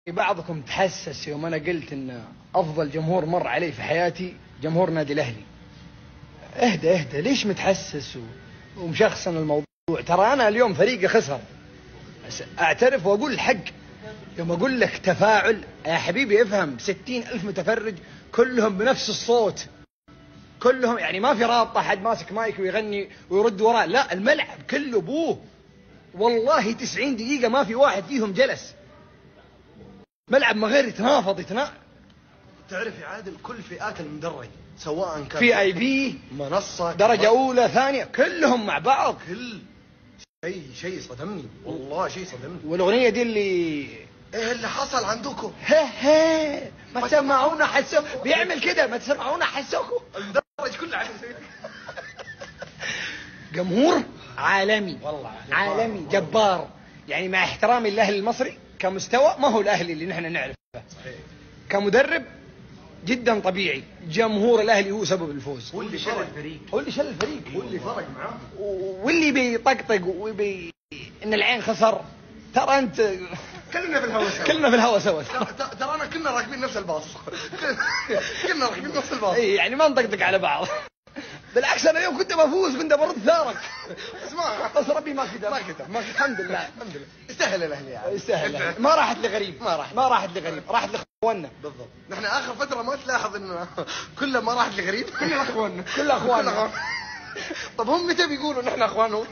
بعضكم تحسس يوم أنا قلت إن أفضل جمهور مر علي في حياتي جمهور نادي الأهلي. اهدى ليش متحسس ومشخصن الموضوع؟ ترى أنا اليوم فريقي خسر، بس أعترف وأقول الحق. يوم أقول لك تفاعل يا حبيبي افهم، 60,000 متفرج كلهم بنفس الصوت، كلهم يعني ما في رابطة حد ماسك مايك ويغني ويرد وراه، لا الملعب كله بوه. والله 90 دقيقة ما في واحد فيهم جلس. ملعب ما غير يتنافض تعرف يا عادل كل فئات المدرج سواء كان في اي بي منصة درجة أولى ثانية كلهم مع بعض. كل شيء صدمني والله، شيء صدمني. والأغنية دي اللي ايه اللي حصل عندكم؟ ما تسمعونا حسوكوا، بيعمل كده ما تسمعونا حسوكوا. المدرج كله عارف يسوي جمهور عالمي والله، عالمي جبار. يعني مع احترامي للأهلي المصري كمستوى ما هو الأهلي اللي نحن نعرفه. صحيح. كمدرب جدا طبيعي. جمهور الأهلي هو سبب الفوز، هو اللي شل الفريق، هو اللي شل الفريق، هو اللي فرق معاه، واللي بيطقطق ان العين خسر. ترى انت كلنا في الهوا سوا، كلنا في الهوا سوا. ترانا كلنا راكبين نفس الباص كلنا راكبين نفس الباص. اي يعني ما نطقطق على بعض. بالعكس انا اليوم كنت بفوز، كنت برد ثارك. اسمع بس ربي ما كتب، الحمد لله يستاهل الاهلي يعني. يستاهل. ما راحت لغريب، ما راحت لغريب، راحت لاخواننا. بالضبط. نحن اخر فتره ما تلاحظ انه كل ما راحت لغريب كلنا اخواننا، كل اخواننا. طب هم متى بيقولوا نحن اخوانهم؟